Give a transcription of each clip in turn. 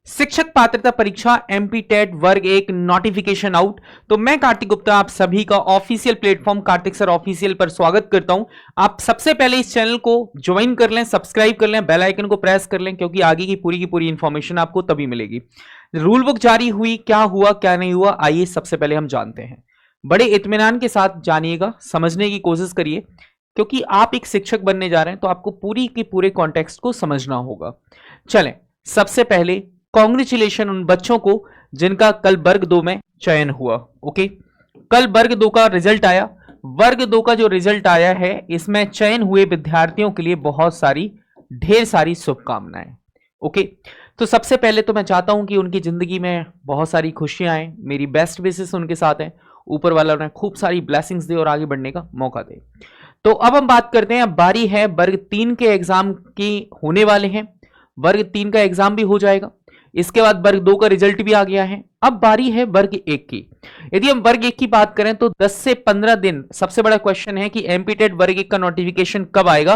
शिक्षक पात्रता परीक्षा एमपी-टेट वर्ग एक नोटिफिकेशन आउट। तो मैं कार्तिक गुप्ता आप सभी का official platform Kartik sir official पर स्वागत करता हूं। आप सबसे पहले इस चैनल को ज्वाइन कर लें, सब्सक्राइब कर लें, बेल आइकन को प्रेस कर लें, क्योंकि आगे की पूरी इंफॉर्मेशन आपको तभी मिलेगी। रूल बुक जारी हुई, क्या हुआ क्या नहीं हुआ, आइए सबसे पहले हम जानते हैं। बड़े इत्मीनान के साथ जानिएगा, समझने की कोशिश करिए, क्योंकि आप एक शिक्षक बनने जा रहे हैं तो आपको पूरी के पूरे कॉन्टेक्स्ट को समझना होगा। चलें, सबसे पहले कॉन्ग्रेचुलेशन उन बच्चों को जिनका कल वर्ग 2 में चयन हुआ। ओके, कल वर्ग 2 का रिजल्ट आया। वर्ग 2 का जो रिजल्ट आया है इसमें चयन हुए विद्यार्थियों के लिए बहुत सारी ढेर सारी शुभकामनाएं। ओके, तो सबसे पहले तो मैं चाहता हूं कि उनकी जिंदगी में बहुत सारी खुशियां आए, मेरी बेस्ट विशेस उनके साथ हैं, ऊपर वाला उन्हें खूब सारी ब्लेसिंग्स दे और आगे बढ़ने का मौका दे। तो अब हम बात करते हैं, अब बारी है वर्ग 3 के एग्जाम की होने वाले हैं। वर्ग 3 का एग्जाम भी हो जाएगा, इसके बाद वर्ग 2 का रिजल्ट भी आ गया है। अब बारी है वर्ग 1 की। यदि हम वर्ग 1 की बात करें तो 10 से 15 दिन, सबसे बड़ा क्वेश्चन है कि एमपी-टेट वर्ग 1 का नोटिफिकेशन कब आएगा।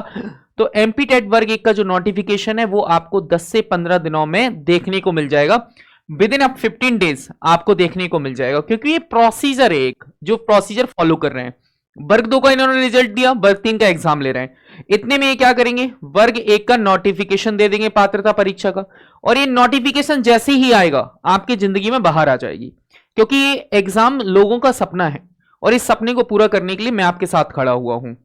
तो एमपी-टेट वर्ग 1 का जो नोटिफिकेशन है वो आपको 10 से 15 दिनों में देखने को मिल जाएगा। विद इन 15 डेज आपको देखने को मिल जाएगा, क्योंकि ये प्रोसीजर है, एक जो प्रोसीजर फॉलो कर रहे हैं। वर्ग 2 का इन्होंने रिजल्ट दिया, वर्ग 3 का एग्जाम ले रहे हैं। इतने में ये क्या करेंगे, वर्ग 1 का नोटिफिकेशन दे देंगे पात्रता परीक्षा का, और ये नोटिफिकेशन जैसे ही आएगा आपकी जिंदगी में बाहर आ जाएगी, क्योंकि ये एग्जाम लोगों का सपना है और इस सपने को पूरा करने के लिए मैं आपके साथ खड़ा हुआ हूं।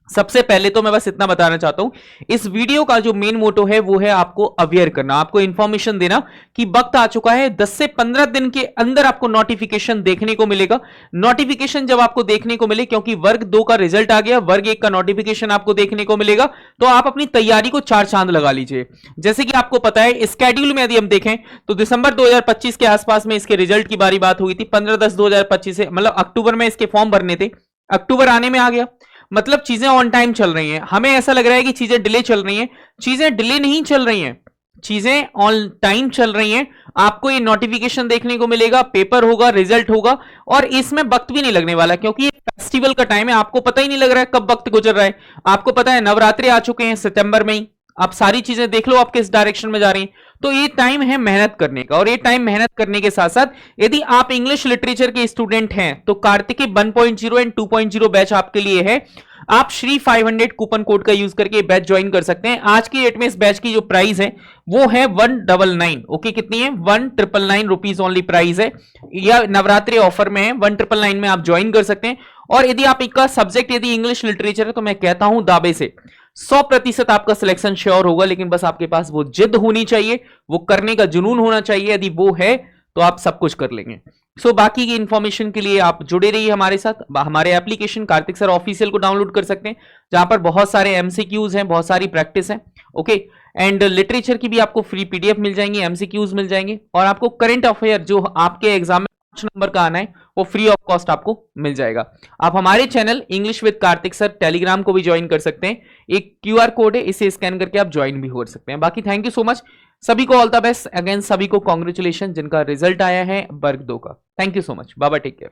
सबसे पहले तो मैं बस इतना बताना चाहता हूं, इस वीडियो का जो मेन मोटो है वो है आपको अवेयर करना, आपको इंफॉर्मेशन देना कि वक्त आ चुका है। 10 से 15 दिन के अंदर आपको नोटिफिकेशन देखने को मिलेगा। नोटिफिकेशन जब आपको देखने को मिले, क्योंकि वर्ग 2 का रिजल्ट आ गया, वर्ग 1 का नोटिफिकेशन आपको देखने को मिलेगा, तो आप अपनी तैयारी को 4 चांद लगा लीजिए। जैसे कि आपको पता है, स्केड्यूल में यदि हम देखें तो दिसंबर 2025 के आसपास में इसके रिजल्ट की बात हुई थी। 15/10/2025 से, मतलब अक्टूबर में इसके फॉर्म भरने थे, अक्टूबर आने में आ गया, मतलब चीजें ऑन टाइम चल रही हैं। हमें ऐसा लग रहा है कि चीजें डिले चल रही हैं, चीजें डिले नहीं चल रही हैं, चीजें ऑन टाइम चल रही हैं। आपको ये नोटिफिकेशन देखने को मिलेगा, पेपर होगा, रिजल्ट होगा, और इसमें वक्त भी नहीं लगने वाला, क्योंकि ये फेस्टिवल का टाइम है। आपको पता ही नहीं लग रहा है कब वक्त गुजर रहा है। आपको पता है नवरात्रि आ चुके हैं सितंबर में ही, आप सारी चीजें देख लो आप किस डायरेक्शन में जा रही हैं। तो ये टाइम है मेहनत करने का, और ये टाइम मेहनत करने के साथ साथ यदि आप इंग्लिश लिटरेचर के स्टूडेंट हैं तो कार्तिकी 1.0 एंड 2.0 बैच आपके लिए है। आप श्री 500 कूपन कोड का यूज करके बैच ज्वाइन कर सकते हैं। आज की डेट में इस बैच की जो प्राइस है वो है 199। ओके, कितनी है, 1,999 रुपीज ओनली प्राइस है, या नवरात्रि ऑफर में है, 1,999 में आप ज्वाइन कर सकते हैं। और यदि आप इनका सब्जेक्ट यदि इंग्लिश लिटरेचर है तो मैं कहता हूं दावे से 100% आपका सिलेक्शन श्योर होगा, लेकिन बस आपके पास वो जिद होनी चाहिए, वो करने का जुनून होना चाहिए। यदि वो है तो आप सब कुछ कर लेंगे। सो बाकी की इंफॉर्मेशन के लिए आप जुड़े रहिए हमारे साथ। हमारे एप्लीकेशन कार्तिक सर ऑफिशियल को डाउनलोड कर सकते हैं, जहां पर बहुत सारे एमसीक्यूज हैं, बहुत सारी प्रैक्टिस है। ओके, एंड लिटरेचर की भी आपको फ्री पीडीएफ मिल जाएंगी, एमसीक्यूज मिल जाएंगे, और आपको करंट अफेयर जो आपके एग्जाम में 5 नंबर का आना है वो फ्री ऑफ कॉस्ट आपको मिल जाएगा। आप हमारे channel English with Kartik sir Telegram को भी ज्वाइन कर सकते हैं, एक क्यूआर कोड है, इसे स्कैन करके आप ज्वाइन भी हो सकते हैं। बाकी थैंक यू सो मच, सभी को ऑल द बेस्ट, अगेन सभी को कॉन्ग्रेचुलेशन जिनका रिजल्ट आया है वर्ग 2 का। थैंक यू सो मच, बाबा, टेक केयर।